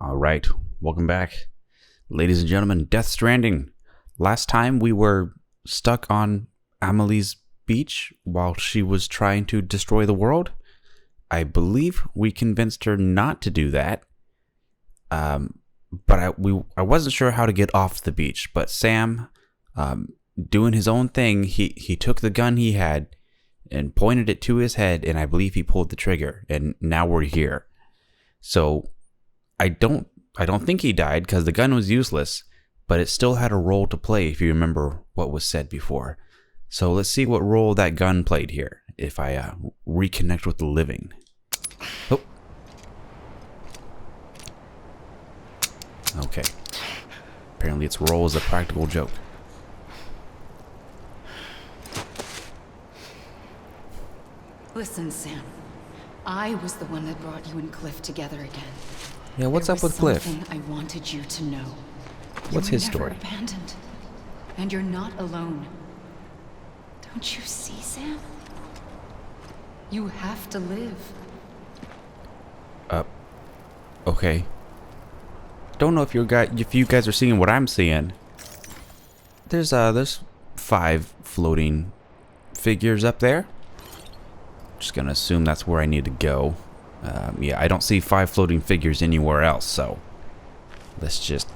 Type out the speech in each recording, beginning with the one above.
All right, welcome back, ladies and gentlemen. Death Stranding. Last time we were stuck on Amelie's beach while she was trying to destroy the world. I believe we convinced her not to do that. But I wasn't sure how to get off the beach. But Sam, doing his own thing, he took the gun he had and pointed it to his head, and I believe he pulled the trigger. And now we're here. So I don't think he died because the gun was useless, but it still had a role to play if you remember what was said before. So let's see what role that gun played here if I reconnect with the living. Oh. Okay. Apparently its role is a practical joke. Listen, Sam. I was the one that brought you and Cliff together again. Yeah, what's up with Cliff? Something I wanted you to know. What's his story? You were never abandoned, and you're not alone. Don't you see, Sam? You have to live. Okay. Don't know if you guys are seeing what I'm seeing. There's 5 floating figures up there. Just gonna assume that's where I need to go. Yeah, I don't see 5 floating figures anywhere else, so let's just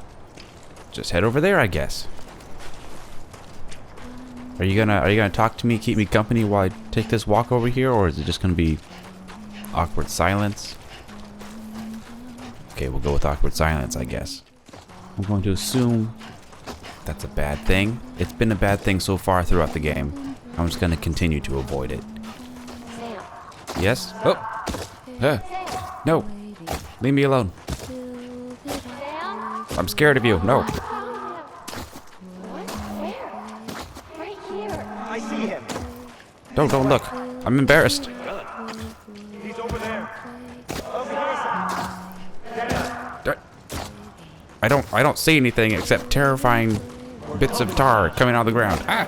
head over there, I guess. Are you gonna talk to me, keep me company while I take this walk over here, or is it just gonna be awkward silence? Okay, we'll go with awkward silence, I guess. I'm going to assume that's a bad thing. It's been a bad thing so far throughout the game. I'm just gonna continue to avoid it. Yes? Oh! No! Leave me alone. I'm scared of you. No. I see him. Don't look. I'm embarrassed. He's over there. I don't see anything except terrifying bits of tar coming out of the ground. Ah!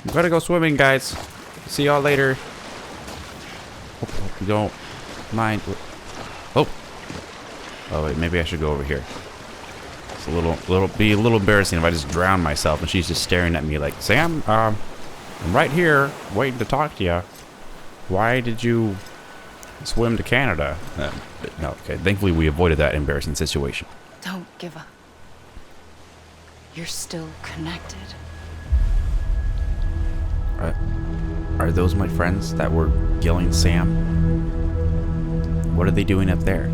I'm gonna go swimming, guys. See y'all later. Hope you don't mind. Oh. Oh wait, maybe I should go over here. It's be a little embarrassing if I just drown myself and she's just staring at me like, Sam, I'm right here waiting to talk to you. Why did you swim to Canada? No, okay. Thankfully, we avoided that embarrassing situation. Don't give up. You're still connected. Are those my friends that were killing Sam? What are they doing up there?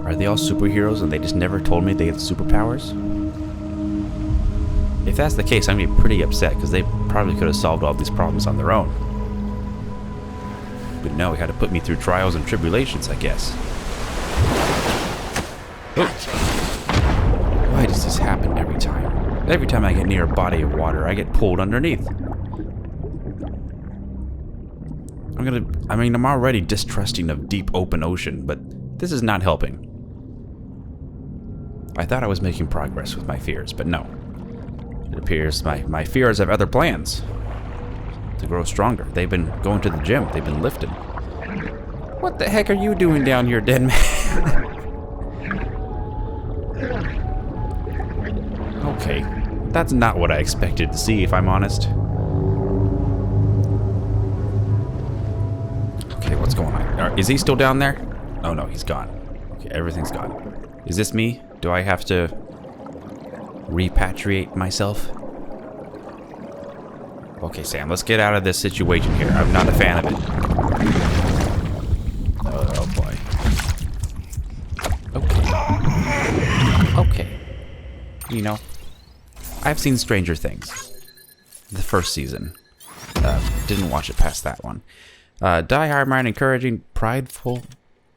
Are they all superheroes and they just never told me they had superpowers? If that's the case, I'm going to be pretty upset because they probably could have solved all these problems on their own. But no, he had to put me through trials and tribulations, I guess. Oh. Why does this happen every time? Every time I get near a body of water, I get pulled underneath. I'm already distrusting of deep open ocean, but this is not helping. I thought I was making progress with my fears, but no. It appears my fears have other plans. To grow stronger. They've been going to the gym. They've been lifting. What the heck are you doing down here, dead man? Okay. That's not what I expected to see, if I'm honest. Okay, what's going on? Is he still down there? Oh no, he's gone. Okay, everything's gone. Is this me? Do I have to repatriate myself? Okay, Sam, let's get out of this situation here. I'm not a fan of it. Oh boy. Okay. You know, I've seen Stranger Things. The first season. Didn't watch it past that one. Die Hard Mind, encouraging, prideful,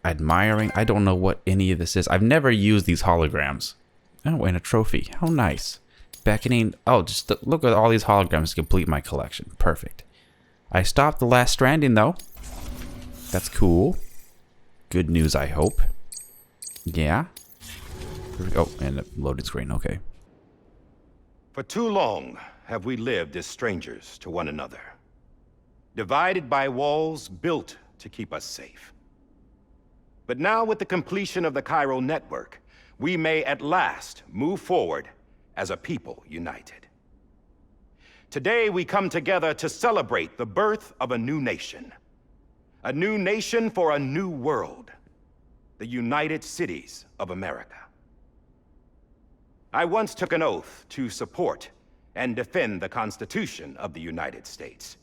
admiring. I don't know what any of this is. I've never used these holograms. Oh, and a trophy. How nice. Beckoning. Oh, just look at all these holograms to complete my collection. Perfect. I stopped the last Stranding, though. That's cool. Good news, I hope. Yeah. Oh, and a loaded screen. Okay. For too long, have we lived as strangers to one another, divided by walls built to keep us safe. But now, with the completion of the Cairo network, we may at last move forward as a people united. Today, we come together to celebrate the birth of a new nation for a new world, the United Cities of America. I once took an oath to support and defend the Constitution of the United States.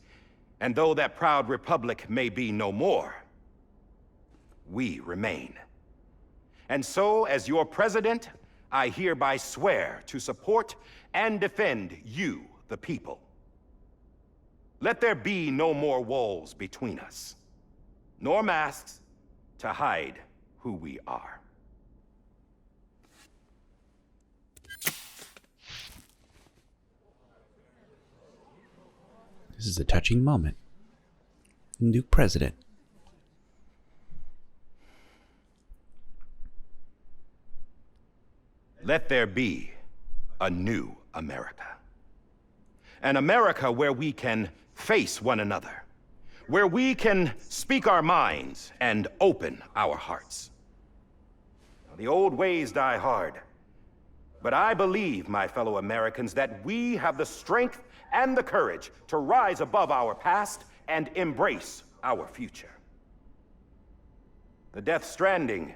And though that proud republic may be no more, we remain. And so, as your president, I hereby swear to support and defend you, the people. Let there be no more walls between us, nor masks to hide who we are. This is a touching moment. New president. Let there be a new America. An America where we can face one another, where we can speak our minds and open our hearts. The old ways die hard, but I believe, my fellow Americans, that we have the strength and the courage to rise above our past and embrace our future. The Death Stranding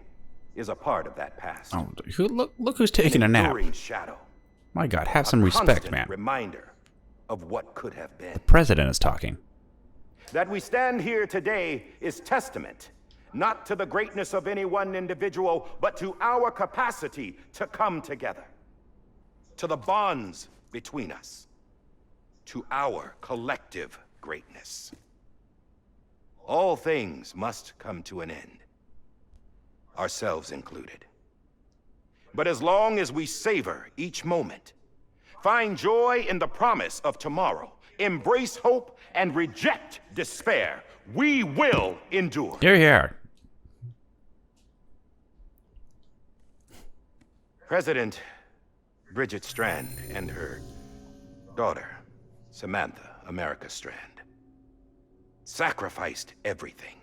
is a part of that past. Oh, look who's taking a nap. Shadow. My God, have some respect, man. Reminder of what could have been. The president is talking. That we stand here today is testament, not to the greatness of any one individual, but to our capacity to come together, to the bonds between us, to our collective greatness. All things must come to an end, ourselves included. But as long as we savor each moment, find joy in the promise of tomorrow, embrace hope, and reject despair, we will endure. Here, here. President Bridget Strand and her daughter, Samantha America Strand, sacrificed everything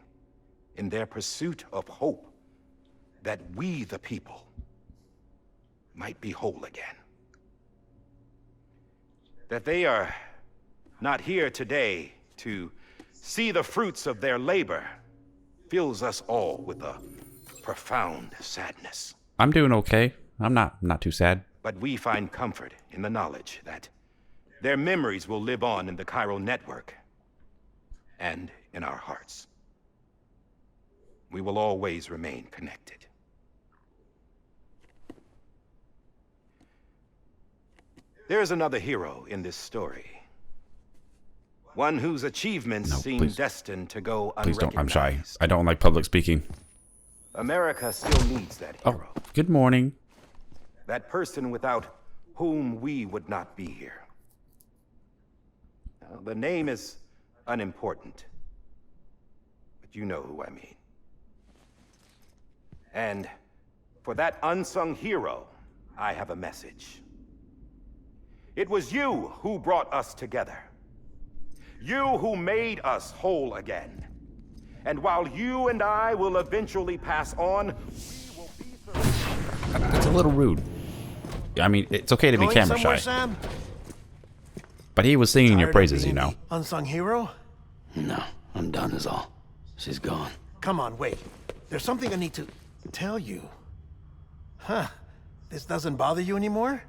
in their pursuit of hope that we, the people, might be whole again. That they are not here today to see the fruits of their labor fills us all with a profound sadness. I'm doing okay. I'm not too sad. But we find comfort in the knowledge that their memories will live on in the Cairo network and in our hearts. We will always remain connected. There's another hero in this story. One whose achievements seem destined to go unrecognized. Please don't. I'm shy. I don't like public speaking. America still needs that hero. Oh, good morning. That person without whom we would not be here. Now, the name is unimportant, but you know who I mean. And for that unsung hero, I have a message. It was you who brought us together. You who made us whole again. And while you and I will eventually pass on, we will be survivors. It's a little rude. I mean, it's okay to be camera shy. Sam? But he was singing your Tired of praises, being you know. the unsung hero? No, I'm done is all. She's gone. Come on, wait. There's something I need to tell you. Huh. This doesn't bother you anymore?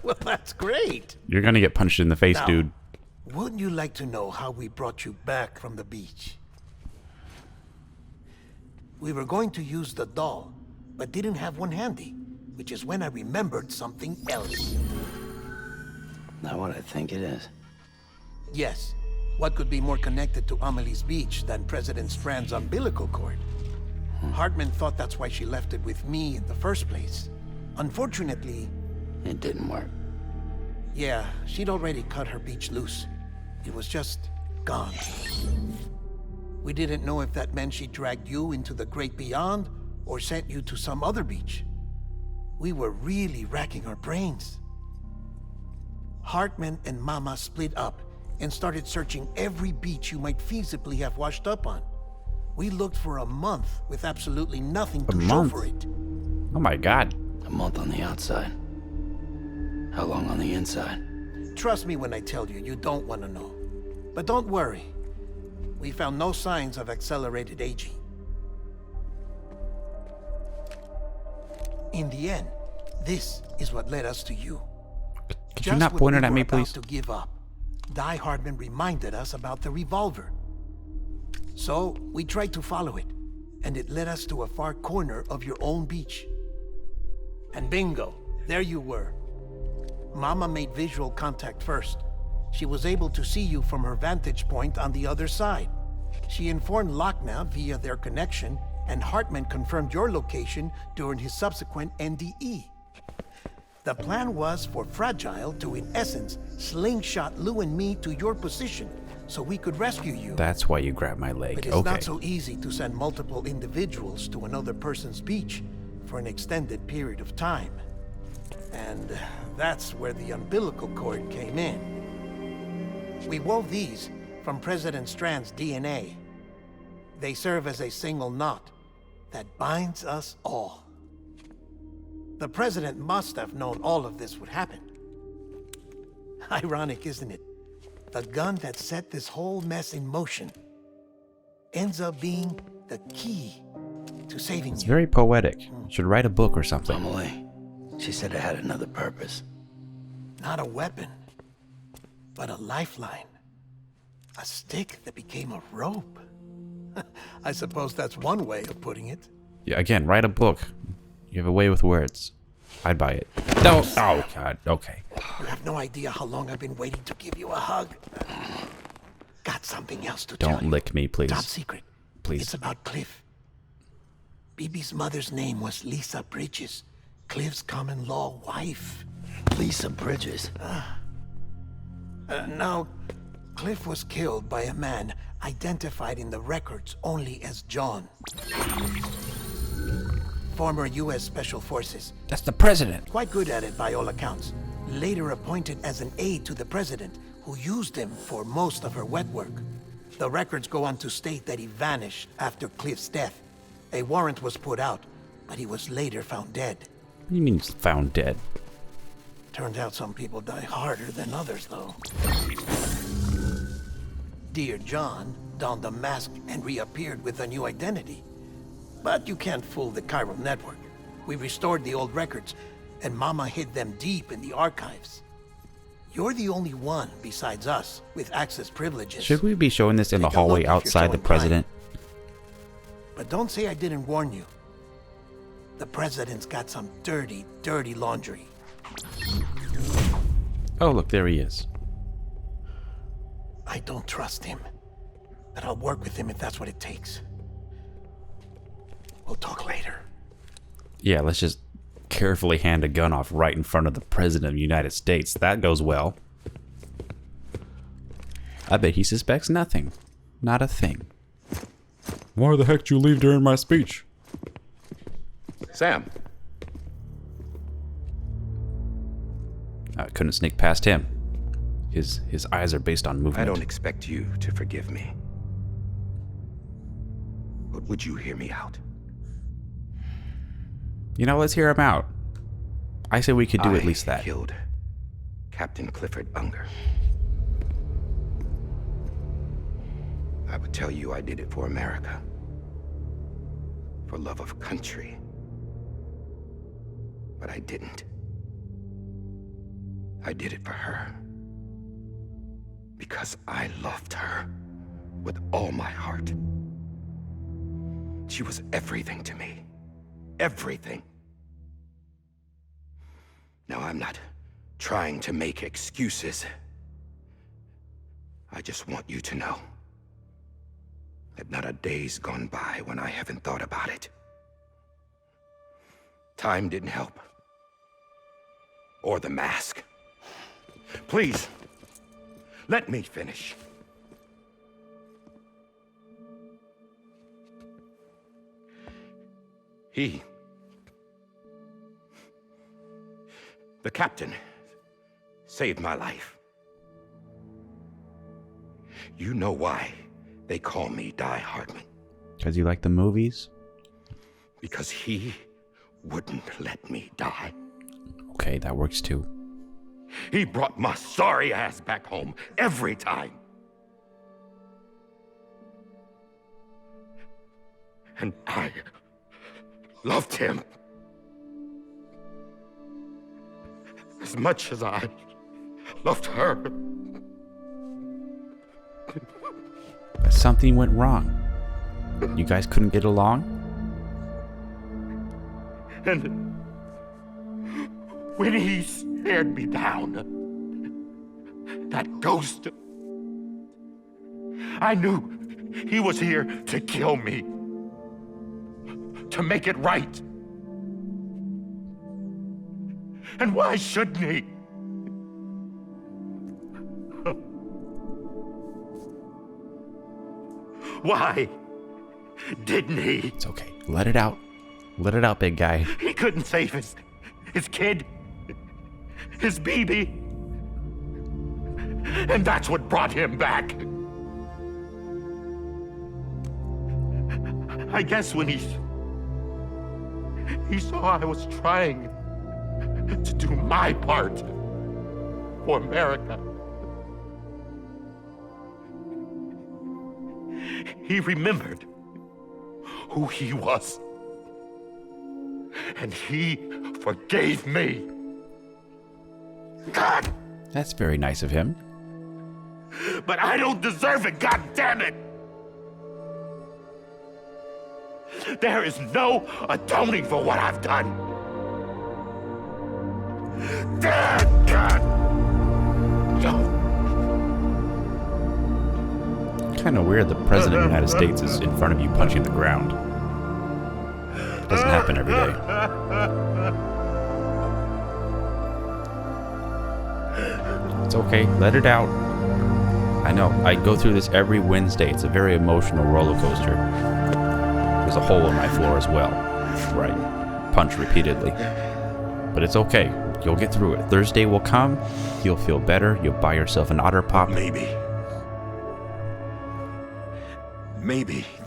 Well, that's great. You're gonna get punched in the face, Now, dude. Wouldn't you like to know how we brought you back from the beach? We were going to use the doll, but didn't have one handy, which is when I remembered something else. Not what I think it is. Yes. What could be more connected to Amelie's beach than President Strand's umbilical cord? Hartman thought that's why she left it with me in the first place. Unfortunately... It didn't work. Yeah, she'd already cut her beach loose. It was just gone. We didn't know if that meant she dragged you into the great beyond or sent you to some other beach. We were really racking our brains. Hartman and Mama split up and started searching every beach you might feasibly have washed up on. We looked for a month with absolutely nothing to show for it. Oh my god. A month on the outside. How long on the inside? Trust me when I tell you, you don't want to know. But don't worry. We found no signs of accelerated aging. In the end, this is what led us to you. Could you not point it at me, please? To give up, Die Hardman reminded us about the revolver. So we tried to follow it, and it led us to a far corner of your own beach. And bingo, there you were. Mama made visual contact first. She was able to see you from her vantage point on the other side. She informed Lochna via their connection, and Hartman confirmed your location during his subsequent NDE. The plan was for Fragile to, in essence, slingshot Lou and me to your position so we could rescue you. That's why you grabbed my leg. But it's Okay. not so easy to send multiple individuals to another person's beach for an extended period of time. And that's where the umbilical cord came in. We wove these from President Strand's DNA. They serve as a single knot that binds us all. The President must have known all of this would happen. Ironic, isn't it? The gun that set this whole mess in motion ends up being the key to saving It's you. very poetic. Should write a book or something. Emily. She said it had another purpose. Not a weapon, but a lifeline. A stick that became a rope. I suppose that's one way of putting it. Yeah, again, write a book. You have a way with words. I'd buy it. No. Oh god. Okay. You have no idea how long I've been waiting to give you a hug. Got something else to tell you. Don't lick me, please. Top secret. Please. It's about Cliff. Bibi's mother's name was Lisa Bridges, Cliff's common law wife. Lisa Bridges. Now, Cliff was killed by a man identified in the records only as John. Former U.S. Special Forces. That's the president. Quite good at it by all accounts. Later appointed as an aide to the president, who used him for most of her wet work. The records go on to state that he vanished after Cliff's death. A warrant was put out, but he was later found dead. What do you mean he's found dead? Turned out some people die harder than others, though. Dear John donned a mask and reappeared with a new identity. But you can't fool the chiral network. We restored the old records, and Mama hid them deep in the archives. You're the only one, besides us, with access privileges. Should we be showing this in the Take a look hallway if you're outside the showing president? But don't say I didn't warn you. The president's got some dirty, dirty laundry. Oh, look, there he is. I don't trust him. But I'll work with him if that's what it takes. We'll talk later. Yeah, let's just carefully hand a gun off right in front of the president of the United States. That goes well. I bet he suspects nothing. Not a thing. Why the heck did you leave during my speech? Sam, I couldn't sneak past him. His eyes are based on movement. I don't expect you to forgive me. But would you hear me out? You know, let's hear him out. I say we could do at least that. I killed Captain Clifford Unger. I would tell you I did it for America. For love of country. But I didn't. I did it for her. Because I loved her with all my heart. She was everything to me. Everything. Now, I'm not trying to make excuses. I just want you to know that not a day's gone by when I haven't thought about it. Time didn't help. Or the mask. Please, let me finish. The captain saved my life. You know why they call me Die Hardman? Because you like the movies? Because he wouldn't let me die. Okay, that works too. He brought my sorry ass back home every time. And I loved him as much as I loved her. But something went wrong. You guys couldn't get along? And when he stared me down, that ghost, I knew he was here to kill me, to make it right. And why shouldn't he? Why didn't he? It's okay. Let it out. Let it out, big guy. He couldn't save his kid, his baby. And that's what brought him back. I guess when he saw I was trying to do my part for America, he remembered who he was. And he forgave me. God! That's very nice of him. But I don't deserve it, God damn it! There is no atoning for what I've done. God! No. Kind of weird the President of the United States is in front of you punching the ground. It doesn't happen every day. It's okay. Let it out. I know. I go through this every Wednesday. It's a very emotional roller coaster. There's a hole in my floor as well, where I punch repeatedly. But it's okay. You'll get through it. Thursday will come. You'll feel better. You'll buy yourself an Otter Pop. Maybe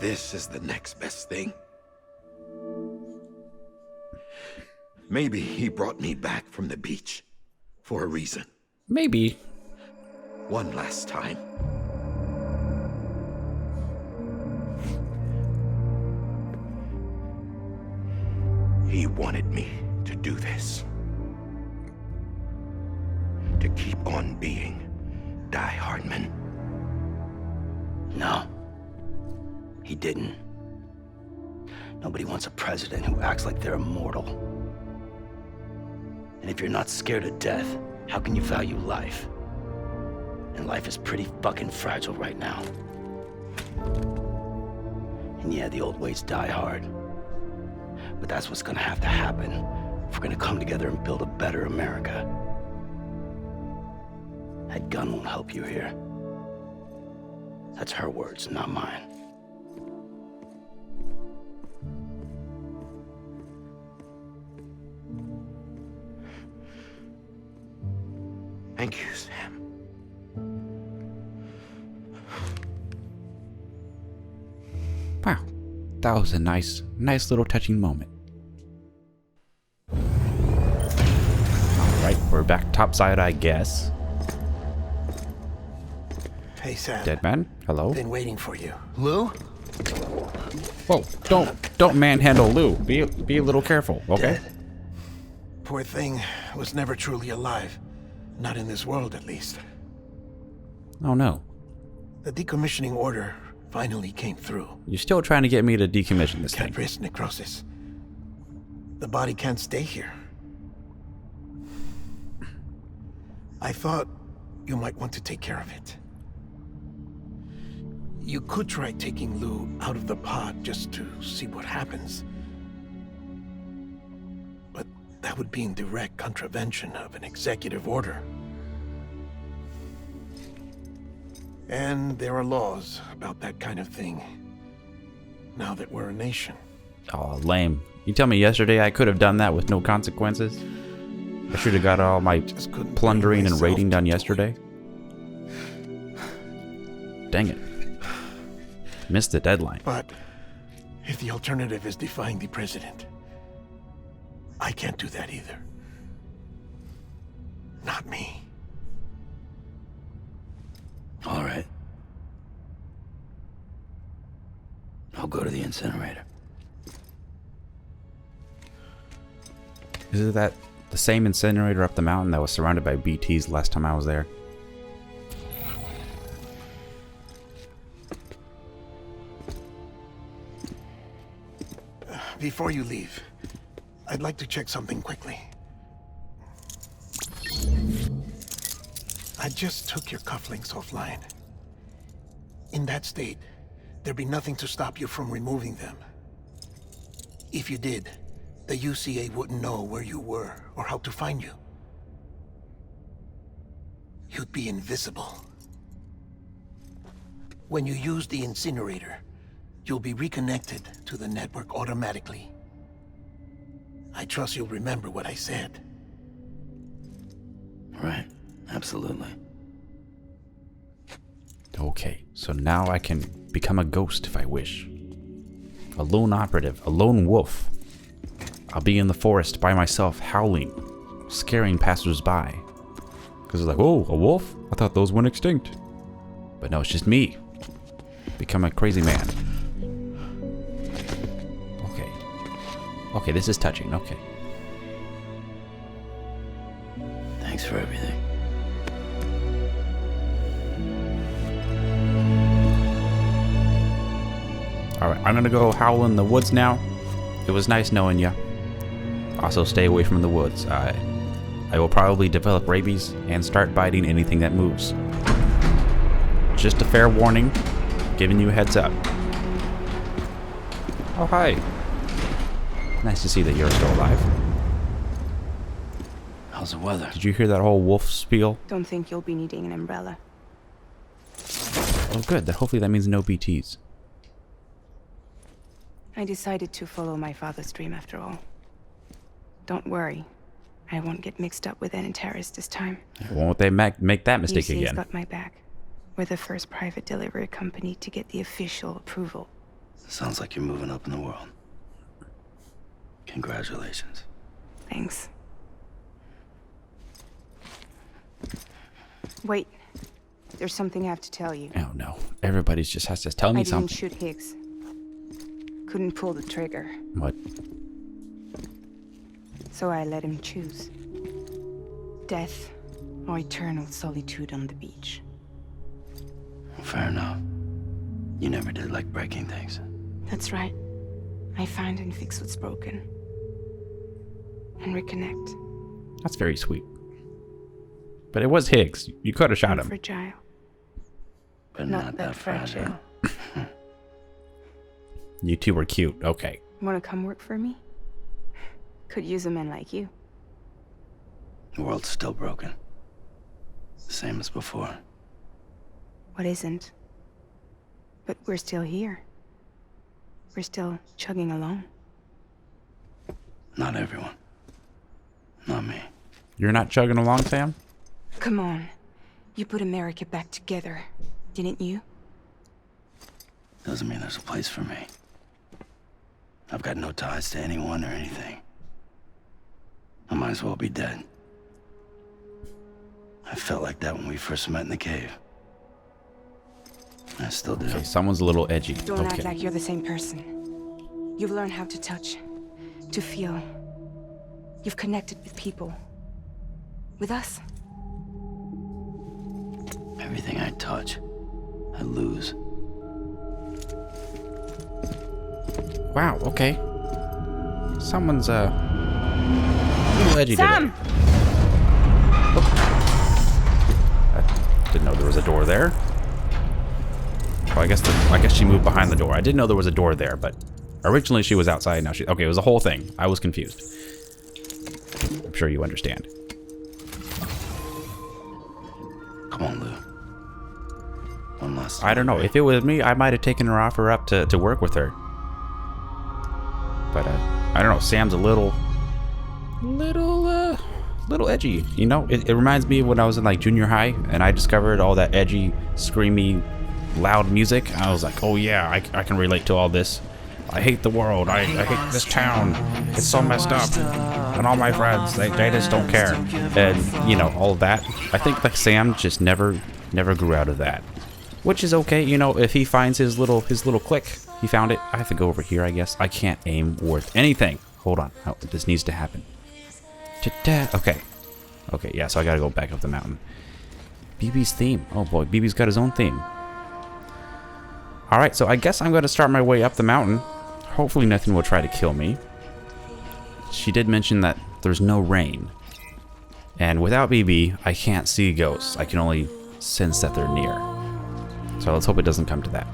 this is the next best thing. Maybe he brought me back from the beach for a reason. Maybe. One last time. He wanted me to do this. To keep on being Die Hardman. No. He didn't. Nobody wants a president who acts like they're immortal. And if you're not scared of death, how can you value life? And life is pretty fucking fragile right now. And yeah, the old ways die hard. But that's what's gonna have to happen if we're gonna come together and build a better America. That gun won't help you here. That's her words, not mine. Thank you, Sam. Wow. That was a nice little touching moment. Alright, we're back topside, I guess. Hey, Sam. Dead man, hello. Been waiting for you. Lou? Whoa, don't manhandle Lou. Be a little careful, okay? Dead. Poor thing was never truly alive. Not in this world, at least. Oh no. The decommissioning order finally came through. You're still trying to get me to decommission this thing. Can't risk necrosis. The body can't stay here. I thought you might want to take care of it. You could try taking Lou out of the pod just to see what happens. But that would be in direct contravention of an executive order. And there are laws about that kind of thing, now that we're a nation. Oh, lame. You tell me yesterday I could have done that with no consequences? I should have got all my Just couldn't plundering bring and myself raiding done to do it. yesterday. Dang it. Missed the deadline. But if the alternative is defying the president, I can't do that either. Not me. All right. I'll go to the incinerator. Is it that the same incinerator up the mountain that was surrounded by BTs last time I was there? Before you leave, I'd like to check something quickly. I just took your cufflinks offline. In that state, there'd be nothing to stop you from removing them. If you did, the UCA wouldn't know where you were or how to find you. You'd be invisible. When you use the incinerator, you'll be reconnected to the network automatically. I trust you'll remember what I said. Right. Absolutely. Okay, so now I can become a ghost if I wish. A lone operative, a lone wolf. I'll be in the forest by myself, howling, scaring passers-by. Because it's like, oh, a wolf? I thought those went extinct. But no, it's just me. Become a crazy man. Okay. Okay, this is touching, okay. Thanks for everything. Alright, I'm gonna go howl in the woods now. It was nice knowing you. Also, stay away from the woods. I will probably develop rabies and start biting anything that moves. Just a fair warning, giving you a heads up. Oh, hi. Nice to see that you're still alive. How's the weather? Did you hear that whole wolf spiel? Don't think you'll be needing an umbrella. Oh, good. Hopefully that means no BTs. I decided to follow my father's dream after all. Don't worry. I won't get mixed up with any terrorists this time. Won't they make that mistake UCA's again? got my back. We're the first private delivery company to get the official approval. Sounds like you're moving up in the world. Congratulations. Thanks. Wait. There's something I have to tell you. Oh no. Everybody just has to tell I me didn't something. shoot Higgs. Couldn't pull the trigger. What? So I let him choose. Death or eternal solitude on the beach. Fair enough. You never did like breaking things. That's right. I find and fix what's broken. And reconnect. That's very sweet. But it was Higgs. You could have shot I'm him. fragile. But Not not that that fragile. You two were cute. Okay. Wanna come work for me? Could use a man like you. The world's still broken. Same as before. What isn't? But we're still here. We're still chugging along. Not everyone. Not me. You're not chugging along, Sam? Come on. You put America back together, didn't you? Doesn't mean there's a place for me. I've got no ties to anyone or anything. I might as well be dead. I felt like that when we first met in the cave. I still do. Okay, someone's a little edgy. Don't act Okay. like you're the same person. You've learned how to touch, to feel. You've connected with people. With us. Everything I touch, I lose. Wow, okay. Someone's a little edgy Sam! today. I didn't know there was a door there. Well, I guess she moved behind the door. I didn't know there was a door there, but originally she was outside. Now okay, it was a whole thing. I was confused. I'm sure you understand. Come on, Lou. One last I don't know. If it was me, I might have taken her offer up to work with her. But I don't know. Sam's a little little edgy, you know? It reminds me of when I was in like junior high and I discovered all that edgy, screamy, loud music. I was like, oh yeah, I can relate to all this. I hate the world. I hate this town. It's so messed up. And all my friends, they just don't care. And, you know, all of that. I think like Sam just never grew out of that. Which is okay, you know, if he finds his little click. He found it. I have to go over here, I guess. I can't aim worth anything. Hold on. Oh, this needs to happen. Okay. Okay, yeah, so I gotta go back up the mountain. BB's theme. Oh boy, BB's got his own theme. Alright, so I guess I'm gonna start my way up the mountain. Hopefully nothing will try to kill me. She did mention that there's no rain. And without BB, I can't see ghosts. I can only sense that they're near. So let's hope it doesn't come to that.